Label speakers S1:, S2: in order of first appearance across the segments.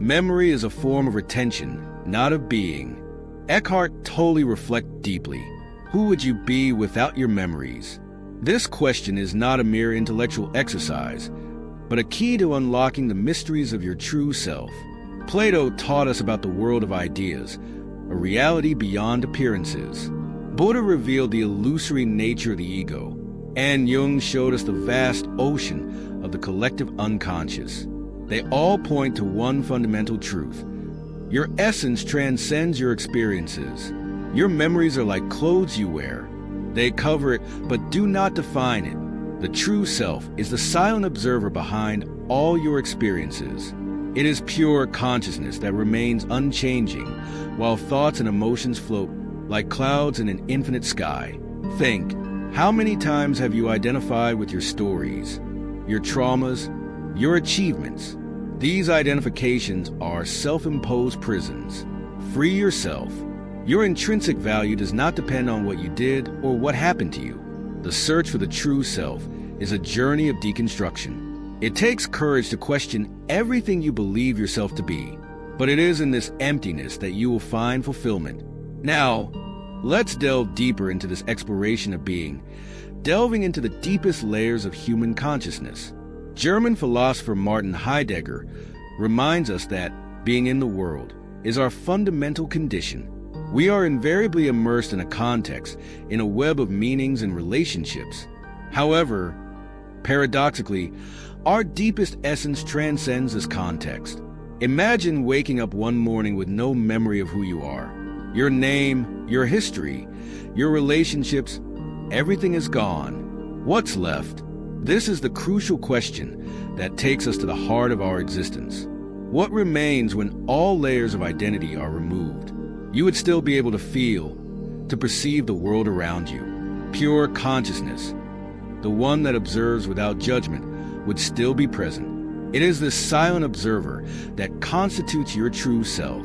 S1: Memory is a form of retention, not of being. Eckhart Tolle reflect deeply. Who would you be without your memories? This question is not a mere intellectual exercise, but a key to unlocking the mysteries of your true self. Plato taught us about the world of ideas, a reality beyond appearances. Buddha revealed the illusory nature of the ego, and Jung showed us the vast ocean of the collective unconscious. They all point to one fundamental truth. Your essence transcends your experiences. Your memories are like clothes you wear. They cover it, but do not define it. The true self is the silent observer behind all your experiences. It is pure consciousness that remains unchanging, while thoughts and emotions float like clouds in an infinite sky. Think, how many times have you identified with your stories, your traumas, your achievements? These identifications are self-imposed prisons. Free yourself. Your intrinsic value does not depend on what you did or what happened to you. The search for the true self is a journey of deconstruction. It takes courage to question everything you believe yourself to be, but it is in this emptiness that you will find fulfillment. Now, let's delve deeper into this exploration of being, delving into the deepest layers of human consciousness. German philosopher Martin Heidegger reminds us that being in the world is our fundamental condition. We are invariably immersed in a context, in a web of meanings and relationships. However, paradoxically, our deepest essence transcends this context. Imagine waking up one morning with no memory of who you are. Your name, your history, your relationships, everything is gone. What's left? This is the crucial question that takes us to the heart of our existence. What remains when all layers of identity are removed? You would still be able to feel, to perceive the world around you. Pure consciousness, the one that observes without judgment, would still be present. It is this silent observer that constitutes your true self.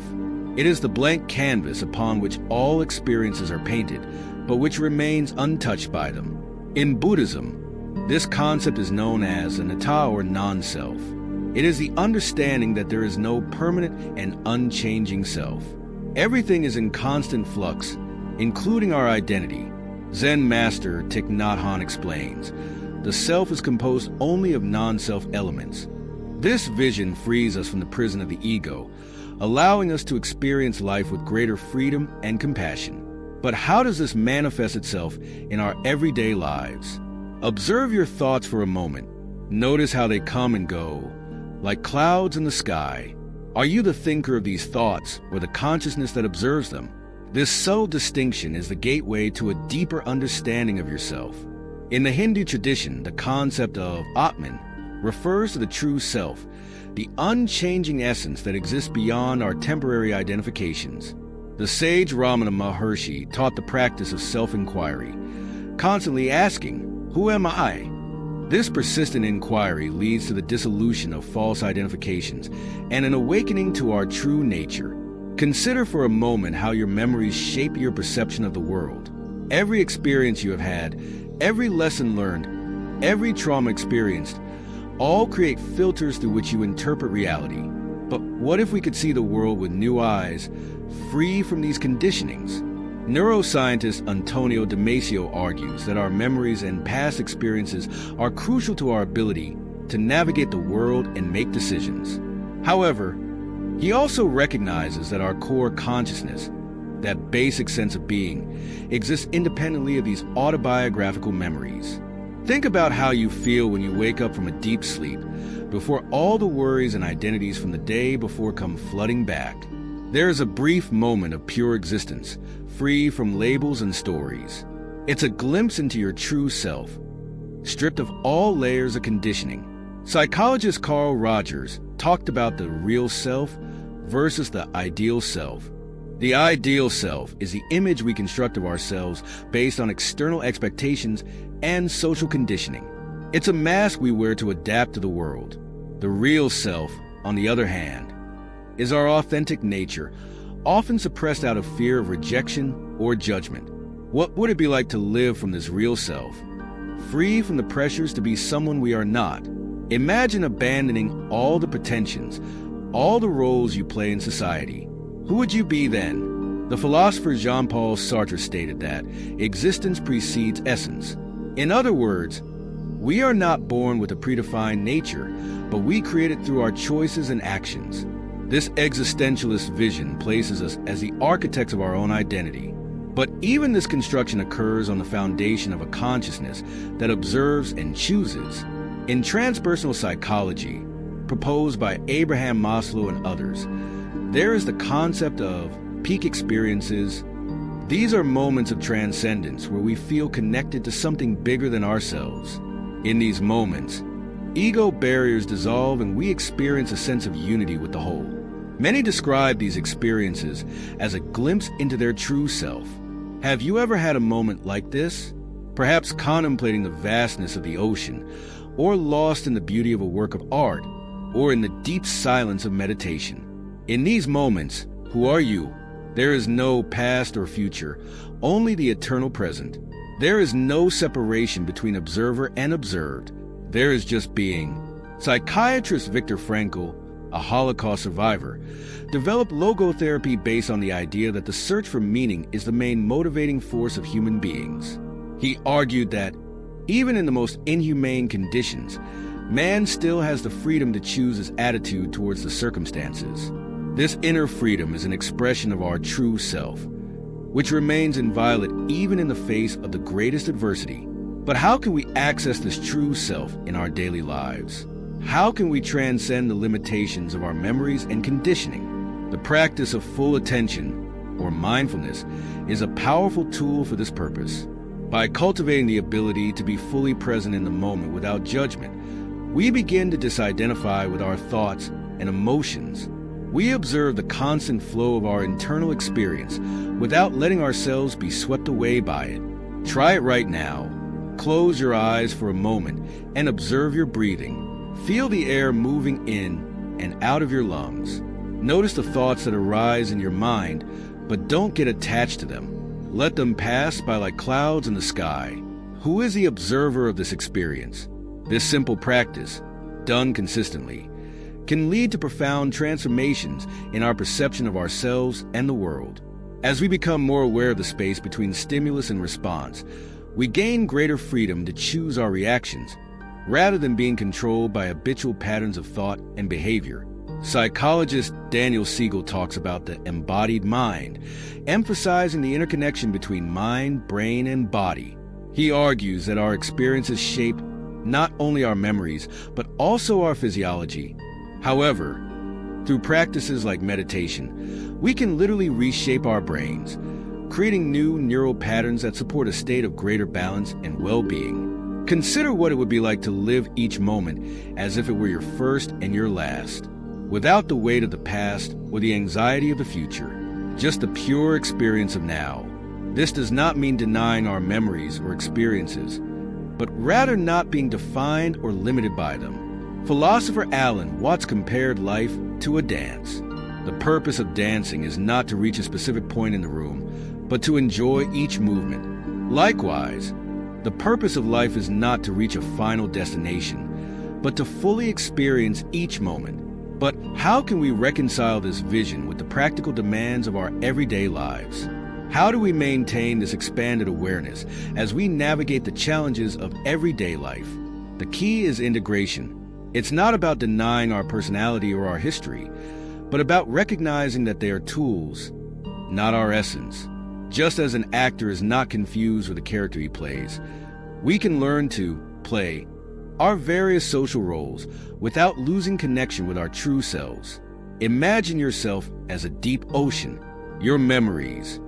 S1: It is the blank canvas upon which all experiences are painted, but which remains untouched by them. In Buddhism, this concept is known as anatta or non-self. It is the understanding that there is no permanent and unchanging self. Everything is in constant flux, including our identity. Zen master Thich Nhat Hanh explains, the self is composed only of non-self elements. This vision frees us from the prison of the ego, allowing us to experience life with greater freedom and compassion. But how does this manifest itself in our everyday lives? Observe your thoughts for a moment. Notice how they come and go, like clouds in the sky. Are you the thinker of these thoughts or the consciousness that observes them? This subtle distinction is the gateway to a deeper understanding of yourself. In the Hindu tradition, the concept of Atman refers to the true self, the unchanging essence that exists beyond our temporary identifications. The sage Ramana Maharshi taught the practice of self-inquiry, constantly asking, who am I? This persistent inquiry leads to the dissolution of false identifications and an awakening to our true nature. Consider for a moment how your memories shape your perception of the world. Every experience you have had, every lesson learned, every trauma experienced, all create filters through which you interpret reality. But what if we could see the world with new eyes, free from these conditionings? Neuroscientist Antonio Damasio argues that our memories and past experiences are crucial to our ability to navigate the world and make decisions. However, he also recognizes that our core consciousness, that basic sense of being, exists independently of these autobiographical memories. Think about how you feel when you wake up from a deep sleep, before all the worries and identities from the day before come flooding back. There is a brief moment of pure existence, free from labels and stories. It's a glimpse into your true self, stripped of all layers of conditioning. Psychologist Carl Rogers talked about the real self versus the ideal self. The ideal self is the image we construct of ourselves based on external expectations and social conditioning. It's a mask we wear to adapt to the world. The real self, on the other hand, is our authentic nature, often suppressed out of fear of rejection or judgment. What would it be like to live from this real self, free from the pressures to be someone we are not? Imagine abandoning all the pretensions, all the roles you play in society, who would you be then? The philosopher Jean-Paul Sartre stated that existence precedes essence. In other words, we are not born with a predefined nature, but we create it through our choices and actions. This existentialist vision places us as the architects of our own identity. But even this construction occurs on the foundation of a consciousness that observes and chooses. In transpersonal psychology, proposed by Abraham Maslow and others, there is the concept of peak experiences. These are moments of transcendence where we feel connected to something bigger than ourselves. In these moments, ego barriers dissolve and we experience a sense of unity with the whole. Many describe these experiences as a glimpse into their true self. Have you ever had a moment like this? Perhaps contemplating the vastness of the ocean, or lost in the beauty of a work of art, or in the deep silence of meditation. In these moments, who are you? There is no past or future, only the eternal present. There is no separation between observer and observed. There is just being. Psychiatrist Viktor Frankl, a Holocaust survivor, developed logotherapy based on the idea that the search for meaning is the main motivating force of human beings. He argued that, even in the most inhumane conditions, man still has the freedom to choose his attitude towards the circumstances. This inner freedom is an expression of our true self, which remains inviolate even in the face of the greatest adversity. But how can we access this true self in our daily lives? How can we transcend the limitations of our memories and conditioning? The practice of full attention, or mindfulness, is a powerful tool for this purpose. By cultivating the ability to be fully present in the moment without judgment, we begin to disidentify with our thoughts and emotions. We observe the constant flow of our internal experience without letting ourselves be swept away by it. Try it right now. Close your eyes for a moment and observe your breathing. Feel the air moving in and out of your lungs. Notice the thoughts that arise in your mind, but don't get attached to them. Let them pass by like clouds in the sky. Who is the observer of this experience? This simple practice, done consistently, can lead to profound transformations in our perception of ourselves and the world. As we become more aware of the space between stimulus and response, we gain greater freedom to choose our reactions, rather than being controlled by habitual patterns of thought and behavior. Psychologist Daniel Siegel talks about the embodied mind, emphasizing the interconnection between mind, brain, and body. He argues that our experiences shape not only our memories, but also our physiology. However, through practices like meditation, we can literally reshape our brains, creating new neural patterns that support a state of greater balance and well-being. Consider what it would be like to live each moment as if it were your first and your last, without the weight of the past or the anxiety of the future, just the pure experience of now. This does not mean denying our memories or experiences, but rather not being defined or limited by them. Philosopher Alan Watts compared life to a dance. The purpose of dancing is not to reach a specific point in the room, but to enjoy each movement. Likewise, the purpose of life is not to reach a final destination, but to fully experience each moment. But how can we reconcile this vision with the practical demands of our everyday lives? How do we maintain this expanded awareness as we navigate the challenges of everyday life? The key is integration. It's not about denying our personality or our history, but about recognizing that they are tools, not our essence. Just as an actor is not confused with the character he plays, we can learn to play our various social roles without losing connection with our true selves. Imagine yourself as a deep ocean. Your memories,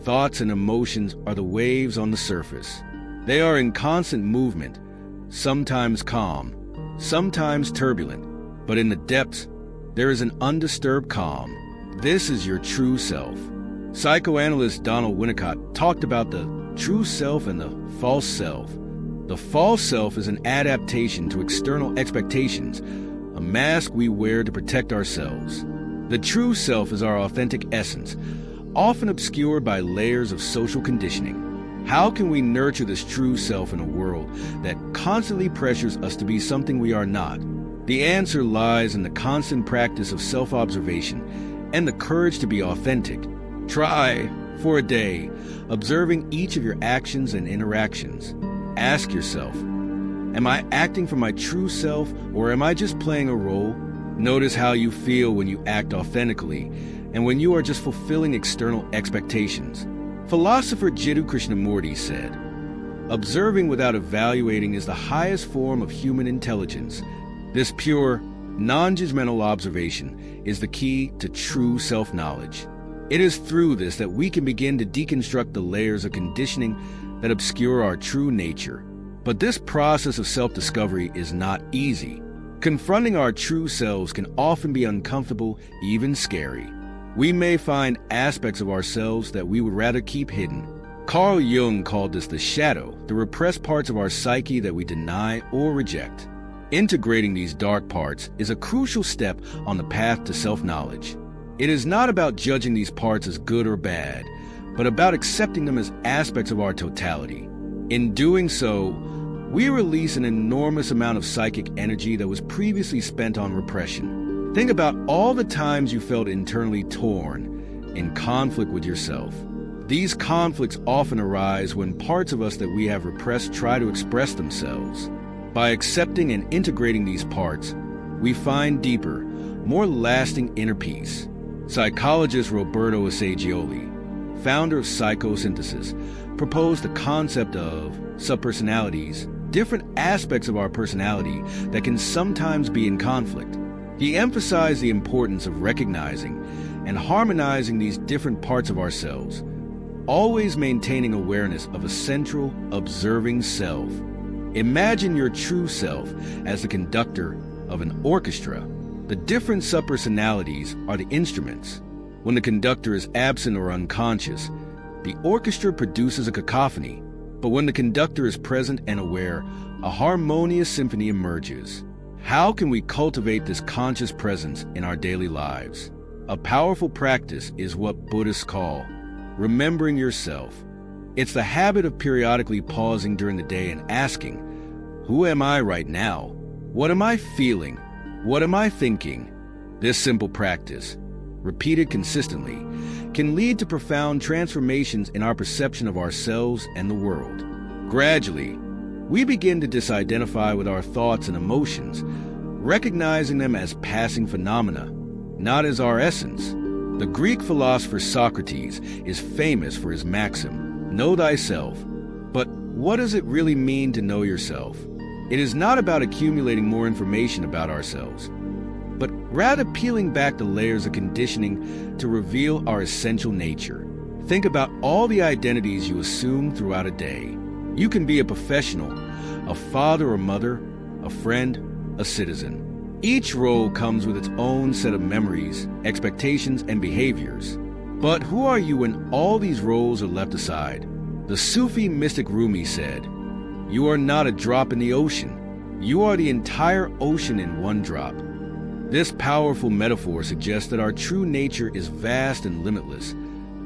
S1: thoughts, and emotions are the waves on the surface. They are in constant movement, sometimes calm, sometimes turbulent, but in the depths, there is an undisturbed calm. This is your true self. Psychoanalyst Donald Winnicott talked about the true self and the false self. The false self is an adaptation to external expectations, a mask we wear to protect ourselves. The true self is our authentic essence, often obscured by layers of social conditioning. How can we nurture this true self in a world that constantly pressures us to be something we are not? The answer lies in the constant practice of self-observation and the courage to be authentic. Try, for a day, observing each of your actions and interactions. Ask yourself, am I acting for my true self, or am I just playing a role? Notice how you feel when you act authentically and when you are just fulfilling external expectations. Philosopher Jiddu Krishnamurti said, "Observing without evaluating is the highest form of human intelligence." This pure, non-judgmental observation is the key to true self-knowledge. It is through this that we can begin to deconstruct the layers of conditioning that obscure our true nature. But this process of self-discovery is not easy. Confronting our true selves can often be uncomfortable, even scary. We may find aspects of ourselves that we would rather keep hidden. Carl Jung called this the shadow, the repressed parts of our psyche that we deny or reject. Integrating these dark parts is a crucial step on the path to self-knowledge. It is not about judging these parts as good or bad, but about accepting them as aspects of our totality. In doing so, we release an enormous amount of psychic energy that was previously spent on repression. Think about all the times you felt internally torn, in conflict with yourself. These conflicts often arise when parts of us that we have repressed try to express themselves. By accepting and integrating these parts, we find deeper, more lasting inner peace. Psychologist Roberto Assagioli, founder of psychosynthesis, proposed the concept of subpersonalities, different aspects of our personality that can sometimes be in conflict. He emphasized the importance of recognizing and harmonizing these different parts of ourselves, always maintaining awareness of a central, observing self. Imagine your true self as the conductor of an orchestra. The different subpersonalities are the instruments. When the conductor is absent or unconscious, the orchestra produces a cacophony. But when the conductor is present and aware, a harmonious symphony emerges. How can we cultivate this conscious presence in our daily lives? A powerful practice is what Buddhists call remembering yourself. It's the habit of periodically pausing during the day and asking, who am I right now? What am I feeling? What am I thinking? This simple practice, repeated consistently, can lead to profound transformations in our perception of ourselves and the world. Gradually, we begin to disidentify with our thoughts and emotions, recognizing them as passing phenomena, not as our essence. The Greek philosopher Socrates is famous for his maxim, know thyself. But what does it really mean to know yourself? It is not about accumulating more information about ourselves, but rather peeling back the layers of conditioning to reveal our essential nature. Think about all the identities you assume throughout a day. You can be a professional, a father or mother, a friend, a citizen. Each role comes with its own set of memories, expectations, and behaviors. But who are you when all these roles are left aside? The Sufi mystic Rumi said, "You are not a drop in the ocean. You are the entire ocean in one drop." This powerful metaphor suggests that our true nature is vast and limitless,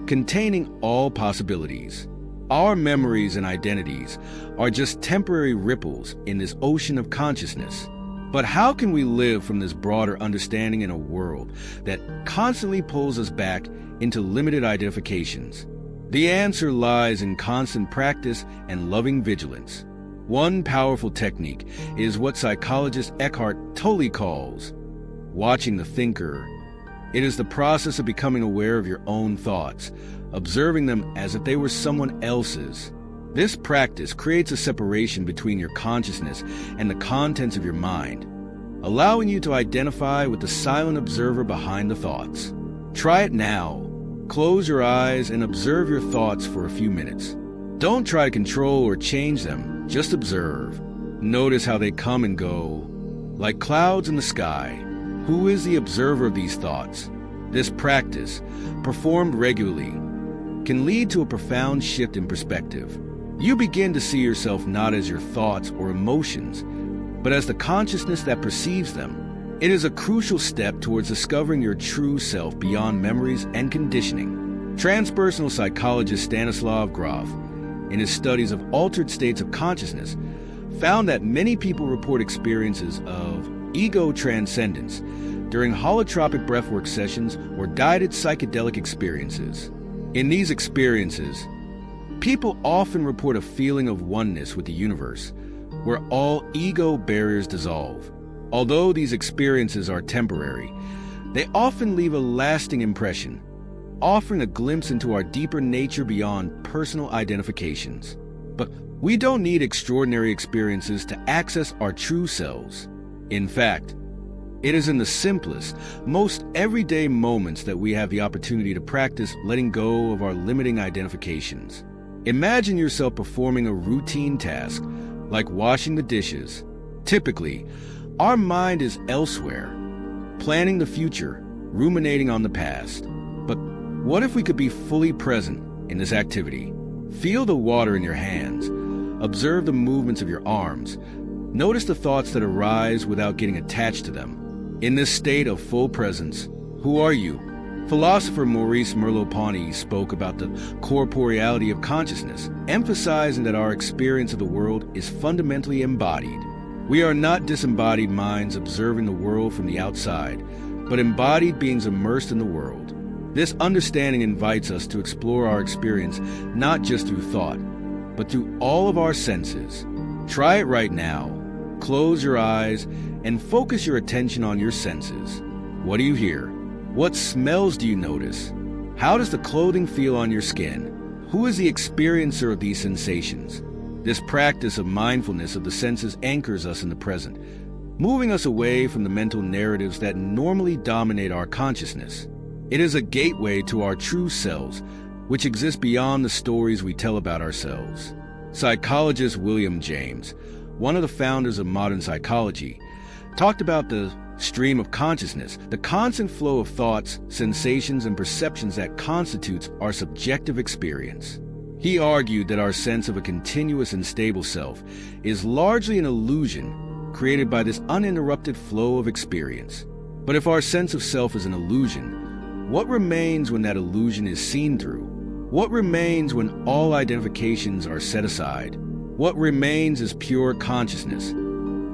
S1: containing all possibilities. Our memories and identities are just temporary ripples in this ocean of consciousness. But how can we live from this broader understanding in a world that constantly pulls us back into limited identifications? The answer lies in constant practice and loving vigilance. One powerful technique is what psychologist Eckhart Tolle calls watching the thinker. It is the process of becoming aware of your own thoughts, observing them as if they were someone else's. This practice creates a separation between your consciousness and the contents of your mind, allowing you to identify with the silent observer behind the thoughts. Try it now. Close your eyes and observe your thoughts for a few minutes. Don't try to control or change them, just observe. Notice how they come and go, like clouds in the sky. Who is the observer of these thoughts? This practice, performed regularly, can lead to a profound shift in perspective. You begin to see yourself not as your thoughts or emotions, but as the consciousness that perceives them. It is a crucial step towards discovering your true self beyond memories and conditioning. Transpersonal psychologist Stanislav Grof, in his studies of altered states of consciousness, found that many people report experiences of ego transcendence during holotropic breathwork sessions or guided psychedelic experiences. In these experiences, people often report a feeling of oneness with the universe, where all ego barriers dissolve. Although these experiences are temporary, they often leave a lasting impression, offering a glimpse into our deeper nature beyond personal identifications. But we don't need extraordinary experiences to access our true selves. In fact, it is in the simplest, most everyday moments that we have the opportunity to practice letting go of our limiting identifications. Imagine yourself performing a routine task, like washing the dishes. Typically, our mind is elsewhere, planning the future, ruminating on the past. But what if we could be fully present in this activity? Feel the water in your hands. Observe the movements of your arms. Notice the thoughts that arise without getting attached to them. In this state of full presence, who are you? Philosopher Maurice Merleau-Ponty spoke about the corporeality of consciousness, emphasizing that our experience of the world is fundamentally embodied. We are not disembodied minds observing the world from the outside, but embodied beings immersed in the world. This understanding invites us to explore our experience not just through thought, but through all of our senses. Try it right now. Close your eyes and focus your attention on your senses. What do you hear? What smells do you notice? How does the clothing feel on your skin? Who is the experiencer of these sensations? This practice of mindfulness of the senses anchors us in the present, moving us away from the mental narratives that normally dominate our consciousness. It is a gateway to our true selves, which exist beyond the stories we tell about ourselves. Psychologist William James, one of the founders of modern psychology, talked about the stream of consciousness, the constant flow of thoughts, sensations, and perceptions that constitutes our subjective experience. He argued that our sense of a continuous and stable self is largely an illusion created by this uninterrupted flow of experience. But if our sense of self is an illusion, what remains when that illusion is seen through? What remains when all identifications are set aside? What remains is pure consciousness,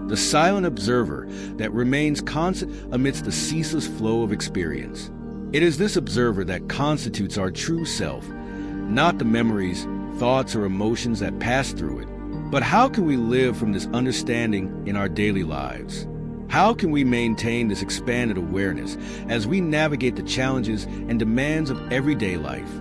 S1: the silent observer that remains constant amidst the ceaseless flow of experience. It is this observer that constitutes our true self, not the memories, thoughts, or emotions that pass through it. But how can we live from this understanding in our daily lives? How can we maintain this expanded awareness as we navigate the challenges and demands of everyday life?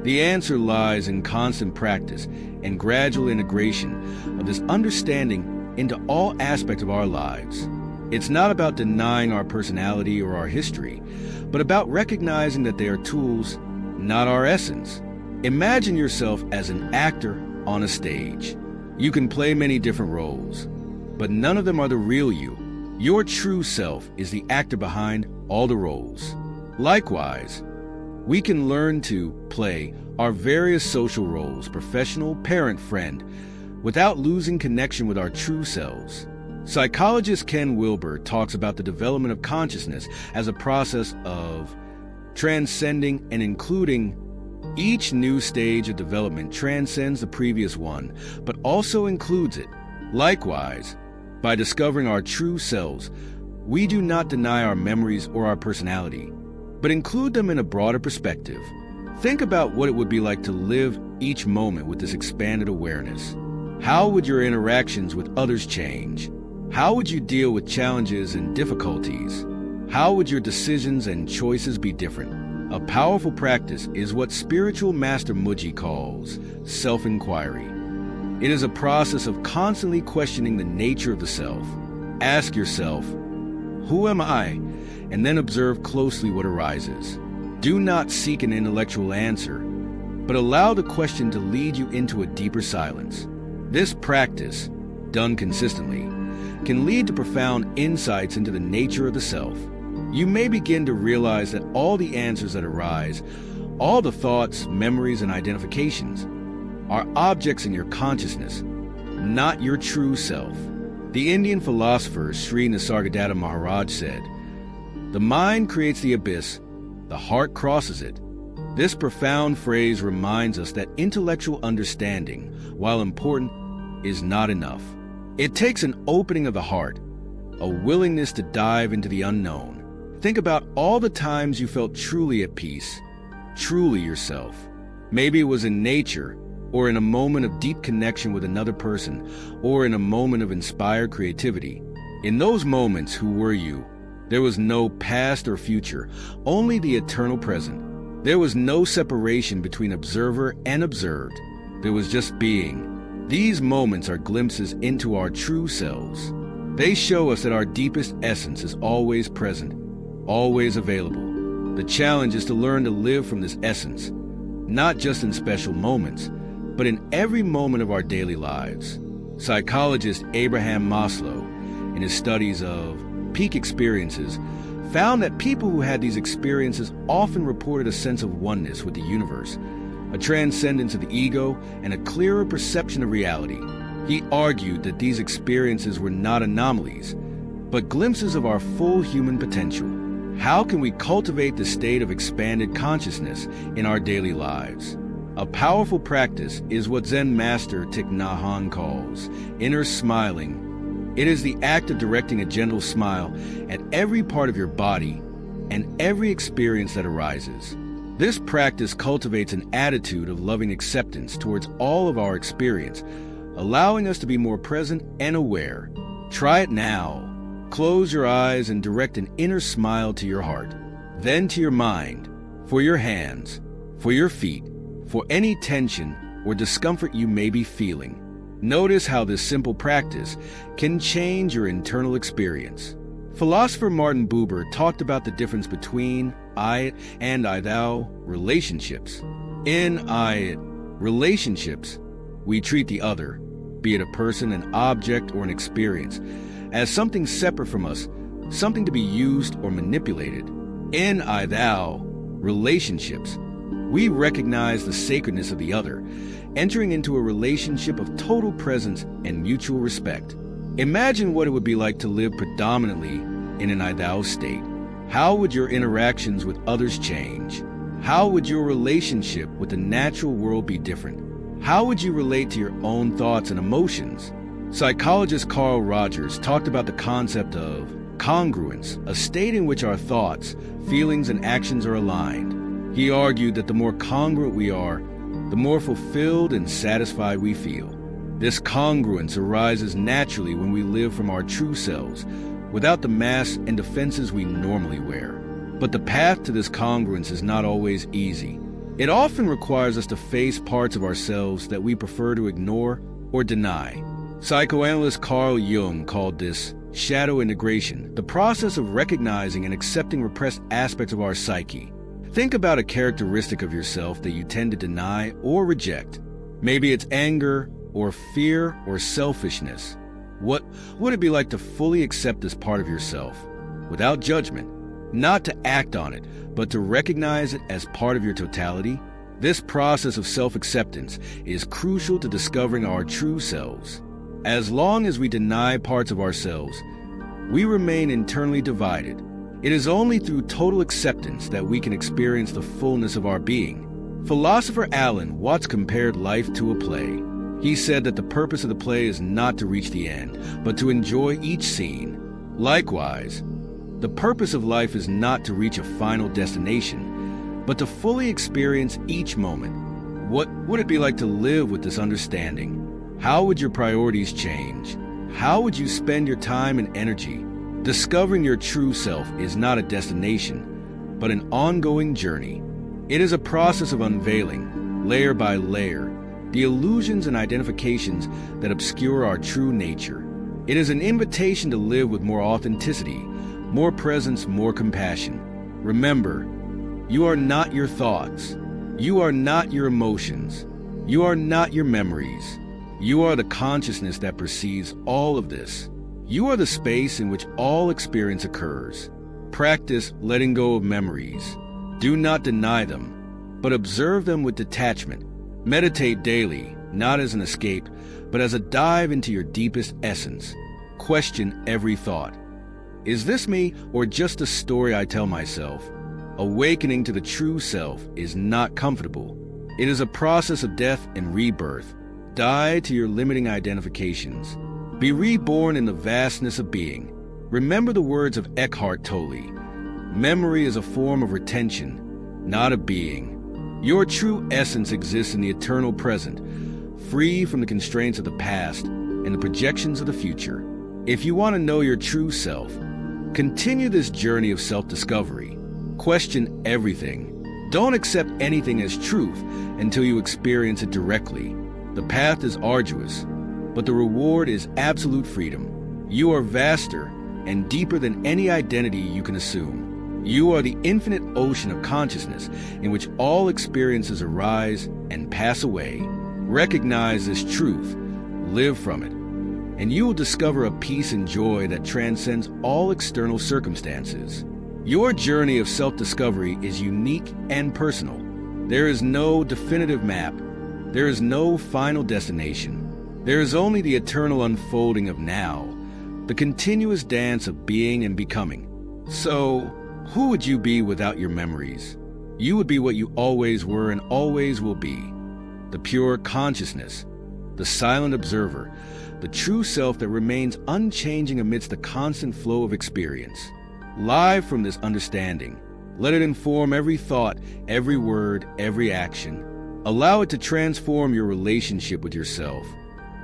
S1: The answer lies in constant practice and gradual integration of this understanding into all aspects of our lives. It's not about denying our personality or our history, but about recognizing that they are tools, not our essence. Imagine yourself as an actor on a stage. You can play many different roles, but none of them are the real you. Your true self is the actor behind all the roles. Likewise, we can learn to play our various social roles, professional, parent, friend, without losing connection with our true selves. Psychologist Ken Wilber talks about the development of consciousness as a process of transcending and including. Each new stage of development transcends the previous one, but also includes it. Likewise, by discovering our true selves, we do not deny our memories or our personality, but include them in a broader perspective. Think about what it would be like to live each moment with this expanded awareness. How would your interactions with others change? How would you deal with challenges and difficulties? How would your decisions and choices be different? A powerful practice is what spiritual master Muji calls self-inquiry. It is a process of constantly questioning the nature of the self. Ask yourself, who am I? And then observe closely what arises. Do not seek an intellectual answer, but allow the question to lead you into a deeper silence. This practice, done consistently, can lead to profound insights into the nature of the self. You may begin to realize that all the answers that arise, all the thoughts, memories, and identifications, are objects in your consciousness, not your true self. The Indian philosopher Sri Nisargadatta Maharaj said, "The mind creates the abyss, the heart crosses it." This profound phrase reminds us that intellectual understanding, while important, is not enough. It takes an opening of the heart, a willingness to dive into the unknown. Think about all the times you felt truly at peace, truly yourself. Maybe it was in nature, or in a moment of deep connection with another person, or in a moment of inspired creativity. In those moments, who were you? There was no past or future, only the eternal present. There was no separation between observer and observed. There was just being. These moments are glimpses into our true selves. They show us that our deepest essence is always present, always available. The challenge is to learn to live from this essence, not just in special moments, but in every moment of our daily lives. Psychologist Abraham Maslow, in his studies of peak experiences, found that people who had these experiences often reported a sense of oneness with the universe, a transcendence of the ego, and a clearer perception of reality. He argued that these experiences were not anomalies, but glimpses of our full human potential. How can we cultivate the state of expanded consciousness in our daily lives? A powerful practice is what Zen master Thich Nhat Hanh calls inner smiling. It is the act of directing a gentle smile at every part of your body and every experience that arises. This practice cultivates an attitude of loving acceptance towards all of our experience, allowing us to be more present and aware. Try it now. Close your eyes and direct an inner smile to your heart, then to your mind, for your hands, for your feet, for any tension or discomfort you may be feeling. Notice how this simple practice can change your internal experience. Philosopher Martin Buber talked about the difference between I and I-thou relationships. In I relationships, we treat the other, be it a person, an object, or an experience, as something separate from us, something to be used or manipulated. In I-thou relationships, we recognize the sacredness of the other, entering into a relationship of total presence and mutual respect. Imagine what it would be like to live predominantly in an I-thou state. How would your interactions with others change? How would your relationship with the natural world be different? How would you relate to your own thoughts and emotions? Psychologist Carl Rogers talked about the concept of congruence, a state in which our thoughts, feelings, and actions are aligned. He argued that the more congruent we are, the more fulfilled and satisfied we feel. This congruence arises naturally when we live from our true selves, without the masks and defenses we normally wear. But the path to this congruence is not always easy. It often requires us to face parts of ourselves that we prefer to ignore or deny. Psychoanalyst Carl Jung called this shadow integration, the process of recognizing and accepting repressed aspects of our psyche. Think about a characteristic of yourself that you tend to deny or reject. Maybe it's anger or fear or selfishness. What would it be like to fully accept this part of yourself without judgment? Not to act on it, but to recognize it as part of your totality? This process of self-acceptance is crucial to discovering our true selves. As long as we deny parts of ourselves, we remain internally divided. It is only through total acceptance that we can experience the fullness of our being. Philosopher Alan Watts compared life to a play. He said that the purpose of the play is not to reach the end, but to enjoy each scene. Likewise, the purpose of life is not to reach a final destination, but to fully experience each moment. What would it be like to live with this understanding? How would your priorities change? How would you spend your time and energy? Discovering your true self is not a destination, but an ongoing journey. It is a process of unveiling, layer by layer, the illusions and identifications that obscure our true nature. It is an invitation to live with more authenticity, more presence, more compassion. Remember, you are not your thoughts. You are not your emotions. You are not your memories. You are the consciousness that perceives all of this. You are the space in which all experience occurs. Practice letting go of memories. Do not deny them, but observe them with detachment. Meditate daily, not as an escape, but as a dive into your deepest essence. Question every thought. Is this me or just a story I tell myself? Awakening to the true self is not comfortable. It is a process of death and rebirth. Die to your limiting identifications. Be reborn in the vastness of being. Remember the words of Eckhart Tolle. Memory is a form of retention, not of being. Your true essence exists in the eternal present, free from the constraints of the past and the projections of the future. If you want to know your true self, continue this journey of self-discovery. Question everything. Don't accept anything as truth until you experience it directly. The path is arduous, but the reward is absolute freedom. You are vaster and deeper than any identity you can assume. You are the infinite ocean of consciousness in which all experiences arise and pass away. Recognize this truth, live from it, and you will discover a peace and joy that transcends all external circumstances. Your journey of self-discovery is unique and personal. There is no definitive map. There is no final destination. There is only the eternal unfolding of now, the continuous dance of being and becoming. So, who would you be without your memories? You would be what you always were and always will be. The pure consciousness, the silent observer, the true self that remains unchanging amidst the constant flow of experience. Live from this understanding, let it inform every thought, every word, every action. Allow it to transform your relationship with yourself,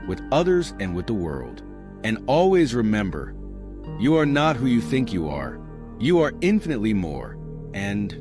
S1: with others, and with the world. And always remember, you are not who you think you are. You are infinitely more, and